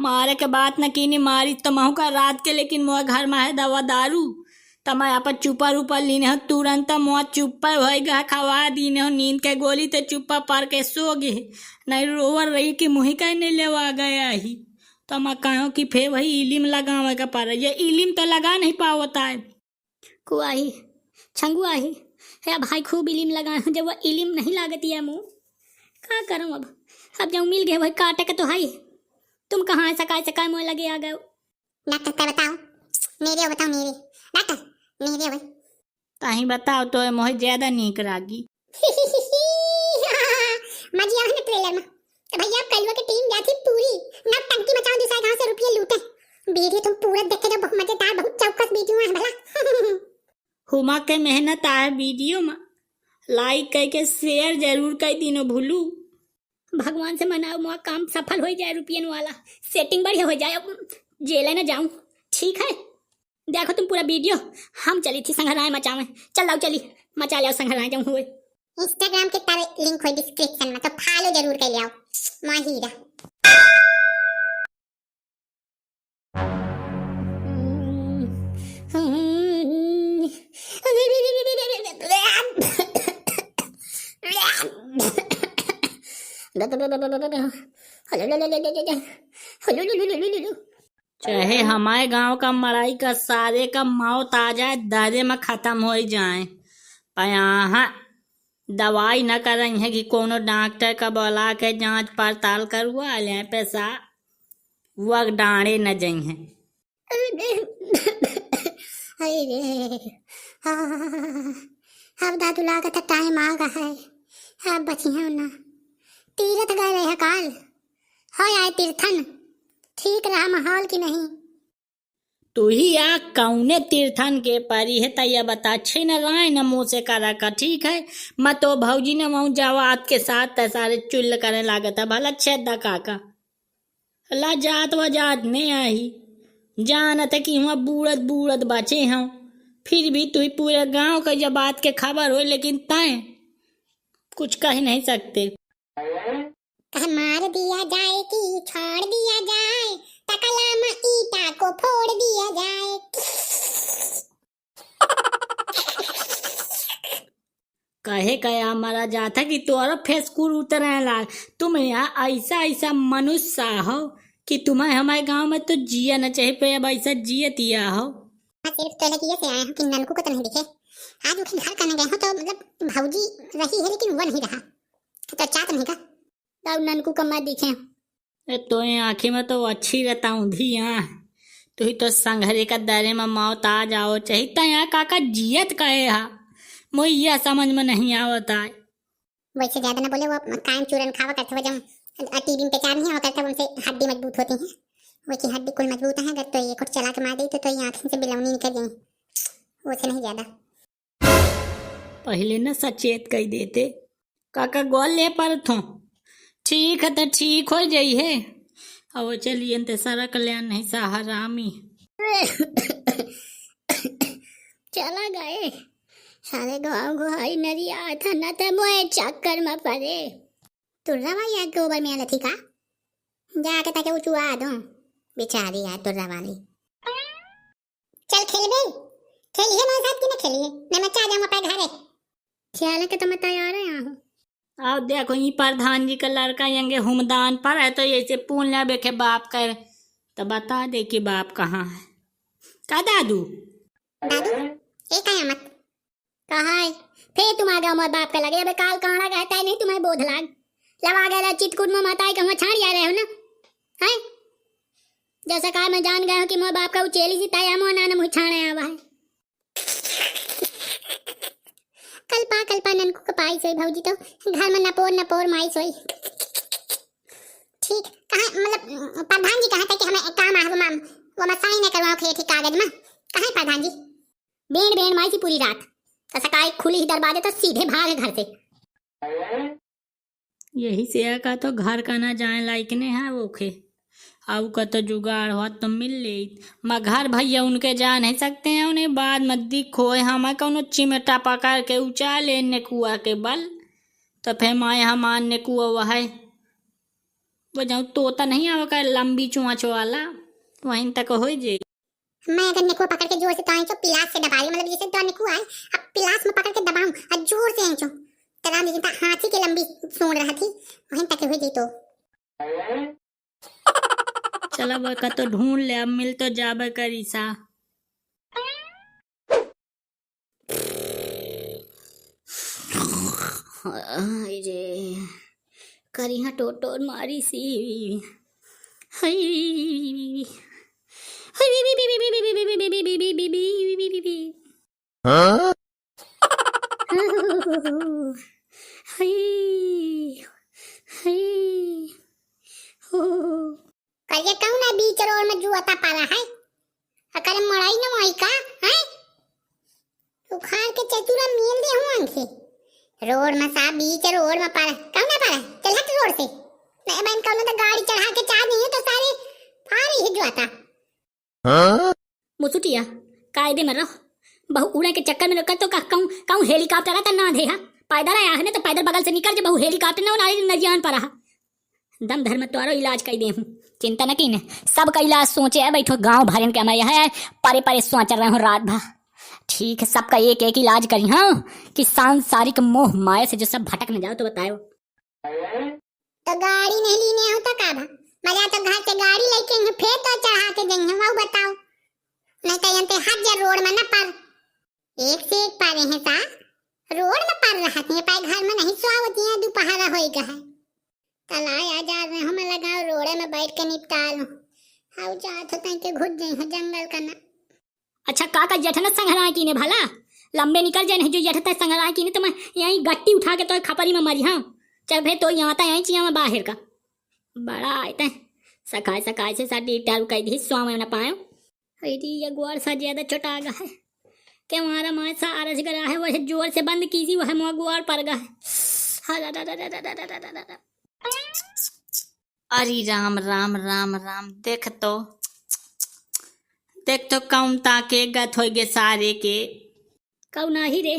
मारे के बात न कीनी मारी तो महू का रात के, लेकिन मोर घर में है दवा दारू तो मैं आप चुपा रूपा लीने हो तुरंत मोह चुप्पा होगा खवा दीने हो नींद के गोली तो चुप्पा पार के सो गे, नहीं रोवर रही कि मुही का नहीं लेवा गया ही तो मैं कहो कि फे वही इलिम लगावे का पार, ये इलिम तो लगा नहीं पावता है। कुआही छंगुआ ही है भाई खूब इलिम लगा, जब वह इलिम नहीं लागती है मुँह क्या करूँ अब जब मिल गए वही काटे के तो है। तुम कहाँ सकाए मुँह लगे आ गए। डॉक्टर का बताओ मेरे बताओ मेरे डॉक्टर मेरे भाई कहीं बताओ तो मोह ज्यादा नीक रागी। मजी आ ना ट्रेलर में तो भैया आप कलवा की टीम गई थी पूरी ना टंकी मचाओ दूसरा गांव से रुपये लूटे। वीडियो तुम पूरा देख के जो बहुत मजेदार बहुत चौकस वीडियो है भला। हुमा के मेहनत आए वीडियो में लाइक करके शेयर जरूर कर दीनो भूलू। भगवान से मनाओ मोआ काम सफल हो जाए रुपयन वाला सेटिंग बढ़िया हो जाए, जेल न जाऊं ठीक है। देखो तुम पूरा वीडियो हम चली थी संघराए मचावे, चल आओ चली मचा लिया संघराए जाऊं हुए। इंस्टाग्राम के तारे लिंक हो डिस्क्रिप्शन में तो फॉलो जरूर कर लियो माहिरा। चाहे हमारे गांव का मड़ाई का सारे का मौत आ जाए दादे में खत्म हो जाए, पर यहाँ दवाई न कर रही है कि कोनो डॉक्टर का बोला के जांच पड़ताल करवा ले पैसा वह डांडे न जाई है। अब दादू लागत टाइम आ गया है, अब बचिया ना तीरथ गए रहे काल हो आए तीर्थन ठीक रहा माहौल की नहीं। तू ही आ कौने तीर्थन के परी है तैया बता छे न राय न मुँह से करा का ठीक है। मैं तो भौजी ने वहाँ जवात के साथ सारे चुल्ल करने लागत है भला छेदा काका ला जात व जात नहीं आई जानत है कि वहाँ बूढ़त बूढ़त बचे हैं, फिर भी तू ही पूरे गांव का जब बात के खबर हो लेकिन तय कुछ कह नहीं सकते। मार दिया जाए कि छोड़ दिया जाए तकला में ईटा को फोड़ दिया जाए। कहे कया मारा जाता कि तोरा फेसकुर उतरे लाग, तुम यहाँ ऐसा ऐसा मनुष्य हो कि तुम्हें हमारे गांव में तो जिया न चाहिए पे अब ऐसा जियतिया हो। सिर्फ तो लगी से आया हूँ कि ननकू को तो नहीं दिखे, आज उठे घर करने गए हो तो मतलब भौजी रही है लेकिन वो नहीं रहा तो चाहत नहीं का तब ननकू का मैं दिखे तो आँखी में तो अच्छी रहता हूँ धिया तू ही तो संघरे का दरे में मौत आ जाओ चाहिए तो यहाँ काका जियत कहे हा मुझे यह समझ में नहीं आवता है। वैसे ज्यादा ना बोले वो कायम चूरन खावा करते वजह टीवी पे चार नहीं हुआ करता उनसे हड्डी मजबूत होती है, वैसे हड्डी कुल मजबूत है अगर तो ये कुछ चला के मार दी तो ये आँखें से बिलौनी निकल जाए वो से नहीं ज्यादा। पहले न सचेत कह देते काका गोल ले पर थो ठीक है तो ठीक हो जाई है अब चलिए ते सारा कल्याण नहीं सहारामी चला गए सारे गाँव गुहाई नरी आया था न तो मोए चक्कर में पड़े तुर्रा भाई याद गोबर में आला थी का जाके ताके वो चुआ दो बेचारी यार तुर्रा वाली। चल खेल बे खेलिए मेरे साथ कि न खेलिए मैं मचा जाऊंगा अपने घरे खेल के तो मैं तैयार है हूँ। अब देखो ये प्रधान जी का लड़का यंगे हुमदान पर है तो ऐसे पूछ ले बेखे बाप कर तो बता दे कि बाप कहाँ है का दादू दादू एक आया मत कहा है फिर तुम आ गए मोर बाप का लगे अब काल कहां कहता है नहीं तुम्हें बोध लाग लवा गया चितकुट में माता कहूँ छाड़ जा रहे हो ना है जैसा कहा मैं जान गया हूँ कि मोर बाप का उचेली सी ताया मोह नाना मुझे छाड़े आवा है। कल्पा ननकू का पाई सोई भौजी तो घर में नपोर माई सोई ठीक कहा मतलब प्रधान जी कहा था कि हमें एक काम है वो मैं साइन करवाओ थे ठीक कागज में कहा प्रधान जी बेड़ माई थी पूरी रात तो सकाई खुली ही दरवाजे तो सीधे भागे घर से। यही से का तो घर का ना जाए लायक नहीं है वो खे अब का तो जुगाड़ हो तो मिल ले मैं घर भैया उनके जा नहीं सकते हैं उन्हें बाद में दिखो हमें कौन चिमटा पकड़ के ऊंचा ले नेकुआ के बल तो फिर माए हमार नेकुआ वह है वो जाऊँ तोता नहीं आवे का लंबी चोंच वाला वहीं तक हो जाए। मैं अगर निको पकड़ के जोर से तो आँचो पिलास से दबा रही, मतलब जैसे तो निको आए अब पिलास में पकड़ के दबाऊं और जोर से आँचो तरा लेकिन ता हाथी के लंबी सूंड रहा थी वहीं तक हो जाई तो। चलो बका तो ढूंढ ले, अब मिल तो जाबे करी सा। रे करी हाँ टोटोर मारी सी। हई करिए कहूं ना बीच रोड में जुआता पाला है अकर मड़ाई न मोई का है उखाड़ के चतुरा मिल दे हूं आंखे रोड में सा बीच रोड में पाला कहूं ना पाला चल हट रोड से नहीं मैं कहूं तो गाड़ी चढ़ा के चाह नहीं तो सारे फारी ही जुआता। मुसुटिया कायदे में रहो, बहु उड़े के चक्कर में रखा तो कहूं हेलीकॉप्टर आता ना दे। पैदल आया है ना तो पैदल बगल से निकल के बहु हेलीकॉप्टर ना नारी नजियान पर रहा। दम धर्म तोरो इलाज कर दे हूँ, चिंता न की ने सबका इलाज सोचे है बैठो गांव भरन के मैं है परे परे सोच रहे हूँ रात भर। ठीक है सबका एक एक इलाज करी हाँ कि सांसारिक मोह माया से जो सब भटक न जाओ। तो बताओ तो गाड़ी नहीं लेने हो तो का भा मजा तो घर से गाड़ी लेके फिर तो चढ़ा के देंगे वो बताओ नहीं तो यंते हजार रोड में न पर एक से एक पारे हैं सा रोड में पर रहा थे पाए घर में नहीं सोवती है दोपहर होएगा है तलाया जा रहे हमें लगाओ रोड़े में बैठ के निपटा लो हाउ जात होता के घुस जाए हैं जंगल का ना। अच्छा का जठन संघरा की ने भला लंबे निकल जाए नहीं जो जठता संघरा की ने तो मैं यहीं गट्टी उठा के तो खपरी में मरी। हाँ चल भाई तो यहाँ था यहीं चिया में बाहर का बड़ा आते सकाय सकाय से साड़ी टारू कई दी स्वाम में न पायो ये ग्वार सा ज्यादा चटा गया है क्या हमारा माँ सा आरस गरा है वह जोर से बंद कीजिए वह मुआ ग्वार पर गया है। अरे राम राम राम राम देख तो कौन ताके गत हो गे सारे के कौ नाही रे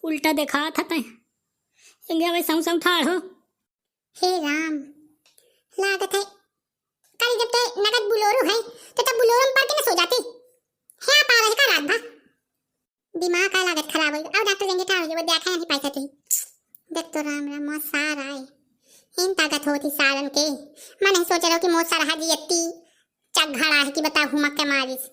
उल्टा देखा था तय इंगे वे सौ सौ ठाड़ हो। हे राम लागत है कल जब ते नगद बुलोरो है तो तब बुलोरो में पड़ के न सो जाती है आप आ रहे का रात भर दिमाग का लागत खराब हो अब डॉक्टर देंगे ठाड़ हो वो देखा नहीं पैसा तुही देख तो राम राम मौत सार आए इन ताकत होती सारन के मैं नहीं सोच रहा कि मौत सारा हाजी चक घड़ा है कि बताओ हुमक के मारिस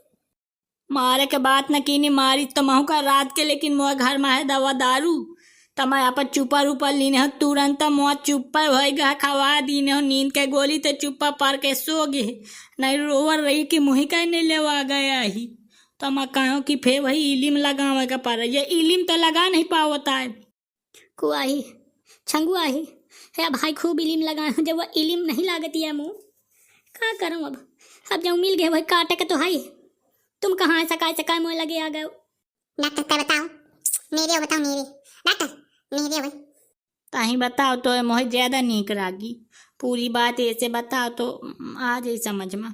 मारे के बात न की नहीं मारी तो महू का रात के लेकिन मोह घर में है दवा दारू तब यहाँ पर चुपा रूपा लीने हो तुरंत मुँह चुप्पा भईगा खवा दीने हो नींद के गोली तो चुप्पा पर के सो गे नहीं रोवर रही कि मुही का नहीं लेवा गया ही तो मैं कहो कि फे वही इलिम लगावे का पर ये इलिम तो लगा नहीं पावता है कुआही छंगुआ ही है भाई खूब इलिम लगा जब वो इलिम नहीं लागती है मुँह क्या करूँ अब जब मिल गए वही काटे के तो हाई तुम कहाँ सकाय मुँह लगे आ गए। डॉक्टर बताओ मेरे बताओ मेरे डॉक्टर मेरे भाई ताही बताओ तो मोह ज्यादा नीक रागी पूरी बात ऐसे बताओ तो आ जाए समझ में।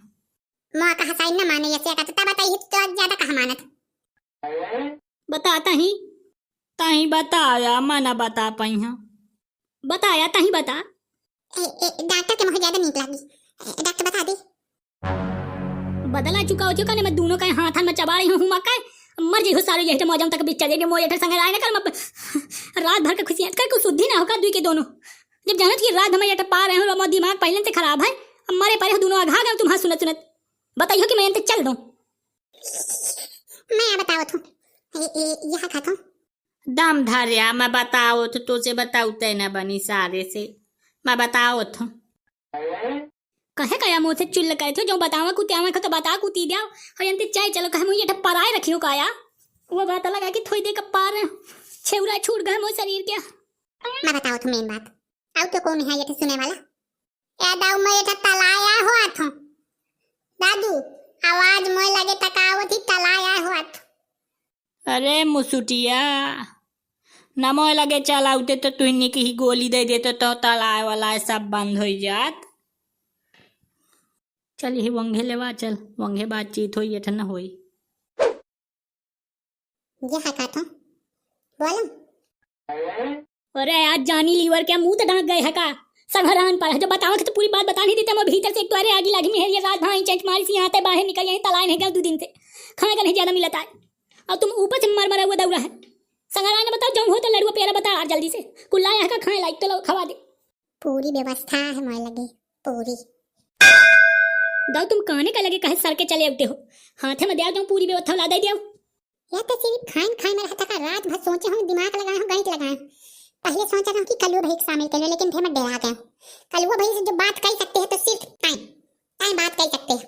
माँ का हसाई न माने ऐसे का तो बताइए तो ज्यादा कहाँ मानत बताता ही ताही बताया मना बता पाई हाँ बताया ताही बता डॉक्टर के मुझे ज्यादा नीक लगी डॉक्टर बता दे बदला चुका ने मैं दोनों का हाथ में चबा रही हूँ मक्का मर जी हो सारे यही मौजम तक बीच चले मोजे संग आए ना कर रात भर का खुशियां कर को शुद्धि ना होगा दुई के दोनों जब जानत की रात हमें पा रहे हो मोर दिमाग पहले से खराब है अब मारे परे दोनों आघा गए तुम्हारा सुनत बताइयो कि मैं यंत्र चल दूं मैं बताओ तू यह खाता दम धरिया मैं बताओ तो तुझे बताऊ तैना बनी सारे से मैं बताओ तो कहे कया मुँह से चुल्ल करे थे जो बतावा कुतियावा तो बता कुती दिया हयंती चाय चलो कहे मुझे ये पराए रखी हो काया वो बात लगा कि थोड़ी देर का पार छेवरा छूट गए मोर शरीर क्या मैं बताओ तो मेन बात आउ तो कौन है ये सुने वाला ए दाऊ मैं ये तलाया हो था दादू आवाज मोय लगे तकावत ही तलाया हो था। अरे मुसुटिया न मोय लगे चलाउते तो तुहनी की ही गोली दे देते तो तलाए वाला सब बंद हो जात। चल ही वंगे लेवा चल वंगे बातचीत होई न होई ये है का बोलो अरे आज जानी लीवर क्या मुंह तो ढांक गए है का संघरान पर है जो बताओ कि तो पूरी बात बता नहीं देते। मैं भीतर से एक तुम्हारे आगे लागी में ये रात भाई चंच मारी सी आते बाहर निकल यहीं तलाए नहीं गए 2 दिन से खाने का नहीं ज्यादा मिलता है और तुम ऊपर से मर मरा हुआ दौड़ा है। संघरान ने बताओ जब हो तो लड़ुआ पेरा बता यार जल्दी से कुल्ला यहाँ का खाए लाइक तो लो खवा दे। पूरी व्यवस्था है मोए लगे पूरी। दाऊ तुम कहने का लगे कहे सर के चले उठते हो हाथे में दे दूं पूरी व्यवस्था ला दे दियो। या तो सिर्फ खाए में रहता का रात भर सोचे हूँ दिमाग लगाए हूँ गणित लगाए। पहले सोचा था कि कलुआ भाई शामिल कर लो लेकिन फिर मैं डरा गया। कलुआ भाई से जो बात कर सकते हैं तो सिर्फ टाइम बात कर सकते हैं।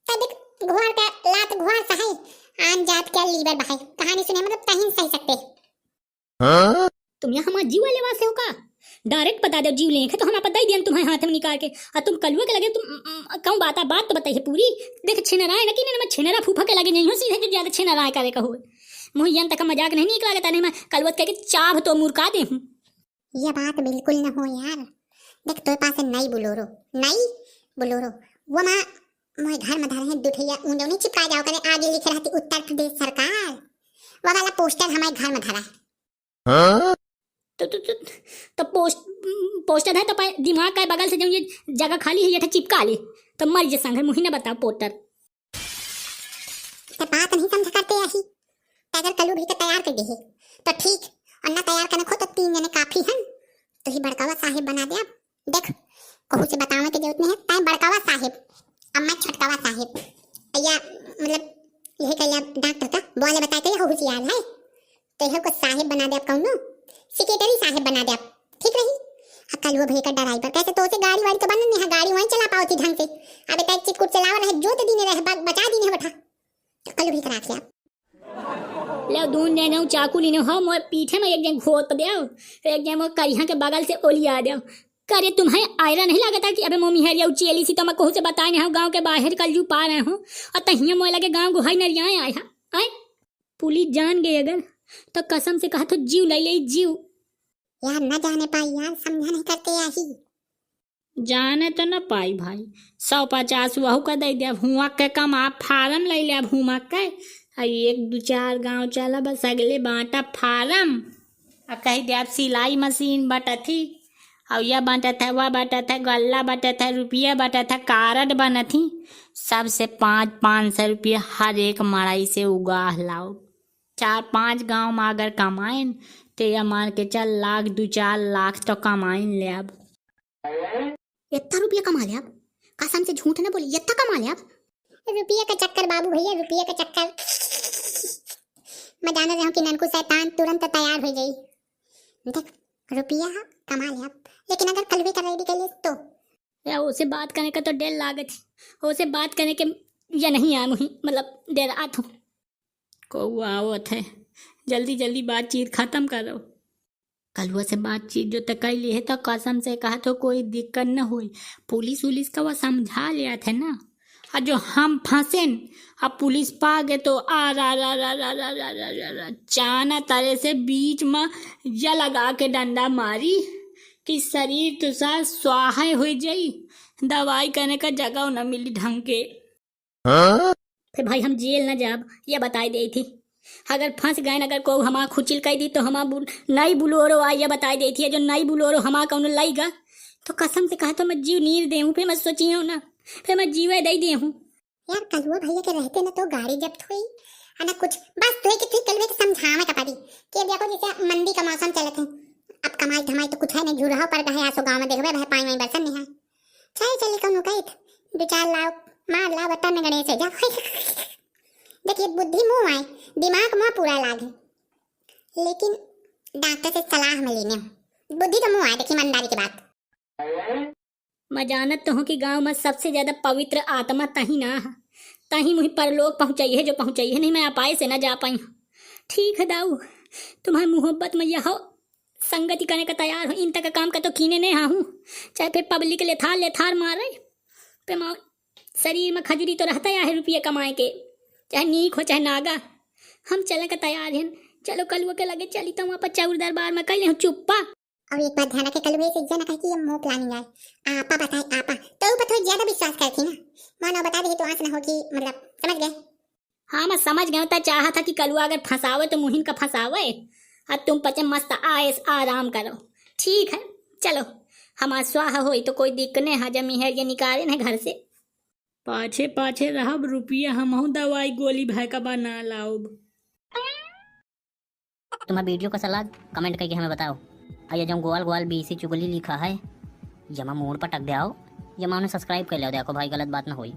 तब घुआर का लात घुआर सहाय आन जात क्या लीवर बहाई कहानी सुने मतलब कहीं सही सकते। तुम यहाँ हमारा जीव वाले वासे हो का डायरेक्ट बता दो जीव लेंगे तो हम आप दे दिया तुम्हारे हाथ में निकाल के और तुम कलुआ के लगे तुम कहूँ बात तो बताइए पूरी। देख छिनरा है ना कि मैं छिनरा फूफा के लगे नहीं हूँ सीधे जो ज्यादा छिनरा करे का हो मुझे तक मजाक नहीं निकला लगता नहीं मैं कलुआ कह के चाभ तो मुर्का दे हूँ। ये बात बिल्कुल न हो यार। देख तो पास नई बुलोरो वो माँ मोए घर में धरे हैं दुठैया ऊंडो नहीं चिपका जाओ करे आगे लिखे रहती उत्तर प्रदेश सरकार वो वाला पोस्टर हमारे घर में धरा है। तो पोस्टर है तो दिमाग का बगल से जो ये जगह खाली है ये चिपका ले तो मर जे संग मुही ना बताओ पोस्टर तो बात नहीं समझ करते यही अगर कलू भी तो तैयार कर दे तो ठीक और ना तैयार करने को तो 3 जने काफी हैं तो ही बड़कावा साहिब बना दे। अब देख कहूँ से बताने की जरूरत नहीं है टाइम बड़कावा साहिब अब मैं छोटकावा साहिब या मतलब यही कह डॉक्टर का बोले बताते हो होशियार है तो यह को साहिब बना दे। अब कहूँ सेक्रेटरी साहिब बना दे अब ठीक रही। कलुआ भाई का ड्राइवर कैसे तो उसे गाड़ी वाड़ी तो बन नहीं है गाड़ी वहीं चला पाओ थी ढंग से। अब इतना चिटकुट चलावा रहे जो तो दीने रहे बचा दीने बैठा तो कलू भी करा दिया। ले दून दे दो चाकू लेने हो मोर पीठे में एक जन घोट दे एक जन मोर करिया के बगल से ओलिया दे करे तुम्हें आयरा नहीं लगता कि अबे मम्मी है चेली सी तो मैं कहूँ से बताए नहीं गाँव के बाहर कल जू पा रहे हो और तहिया मोए लगे गाँव गुहाई नरिया आए पुलिस जान गई अगर तो कसम से कहा तो जीव ले जीव यार न जाने पाई यार समझा नहीं करते यही जाने तो न पाई भाई 150 वहू का दे दिया हुआ के कमा फार्म ले लिया हुआ के 1-2-4 गाँव चला बस अगले बांटा फार्म और कही दिया सिलाई मशीन बटा थी और यह बांटा था वह बांटा था गल्ला बांटा था रुपया बांटा था कार्ड बना थी सबसे 500 रुपया हर एक मड़ाई से उगा लाओ 4-5 गांव में अगर कमाएं तो यह मान के चल 1-2-4 लाख तो कमाएं ले। अब इतना रुपया कमा ले अब कसम से झूठ न बोली इतना कमा ले अब रुपया का चक्कर बाबू भैया रुपया का चक्कर मैं जान रहा हूँ कि ननकू शैतान तुरंत तैयार हो गई। देख रुपया कमा ले अब लेकिन अगर कल भी कर रेडी कर ले तो या उसे बात करने का तो डर लागत है उसे बात करने के या नहीं आ मुही मतलब डर आत हूँ को आवत है जल्दी बातचीत खत्म करो। कलुआ से बातचीत जो तक ली है तो कसम से कहा तो कोई दिक्कत न हुई पुलिस का वो समझा लिया था ना और जो हम फंसे अब पुलिस पा गए तो आ रा चाना तरह से बीच में या लगा के डंडा मारी कि शरीर तो सा स्वाहा हो जाई दवाई करने का जगह न मिली ढंग के। फिर भाई हम जेल न जाब ये बताई दी थी अगर फंस गए अगर को हमारा खुचिल कह दी तो हमारा नई बुलोरो आई ये बताई दी थी जो नई बुलोरो हमारा कौन लाईगा तो कसम से कहा तो मैं जीव नीर दे हूँ फिर मैं सोची हूँ ना फिर मैं जीवे दे दी हूँ। यार कलुआ भैया के रहते ना तो गाड़ी जब्त हुई है ना कुछ बस तो कि कलुए के समझावे का पड़ी कि देखो जैसे मंदी का मौसम चलत है अब कमाई धमाई तो कुछ है नहीं जुड़ाव पर रहे आसो गाँव में देखबे भाई पानी में बरसन नहीं है चले कौन कहत 2-4 लाख मार ला बता में गणेश है जा देखिए बुद्धि मुँह आए दिमाग मुँह पूरा लागे लेकिन डॉक्टर से सलाह में लेने बुद्धि तो मुँह आए देखिए ईमानदारी की बात। मैं जानत तो हूँ कि गांव में सबसे ज्यादा पवित्र आत्मा तही ना है तही मुझे परलोक पहुँचाई है जो पहुँचाई है नहीं मैं अपाय से ना जा पाई हूँ। ठीक है दाऊ तुम्हारी मोहब्बत में यह संगति करने का तैयार हो इन तक का काम का तो कीने नहीं हूँ चाहे फिर पब्लिक लेथार मारे पे शरीर में खजूरी तो रहता है रुपये कमाए के चाहे नीक हो चाहे नागा हम चले का तैयार हैं चलो कलुआ के लगे चली तो वहाँ पर चौर दरबार में कल चुप्पा। अब एक बात ध्यान रखे कलुए से इज्जत न कहे कि ये मुंह प्लानिंग है आपा बताए आपा तो ऊपर थोड़ी ज्यादा विश्वास करती ना मानो बता दे तो आंस न होगी मतलब समझ गए। हाँ मैं समझ गया था चाहा था कि कलुआ अगर फंसावे तो मुहिन का फंसावे और तुम पचे मस्त आयस आराम करो ठीक है चलो हमार स्वाह होई तो कोई दिक्कत नहीं, हजम है ये निकाले ना घर से। पाछे पाछे रहब रुपया हमहू दवाई गोली भाई का बना लाओब। तुम्हारा वीडियो का सलाह कमेंट करके हमें बताओ। और ये जो ग्वाल ग्वाल बीसी चुगली लिखा है, यमा मोड़ पर टक दियाओ, यमा उन्हें सब्सक्राइब कर लो, देखो भाई गलत बात ना होई।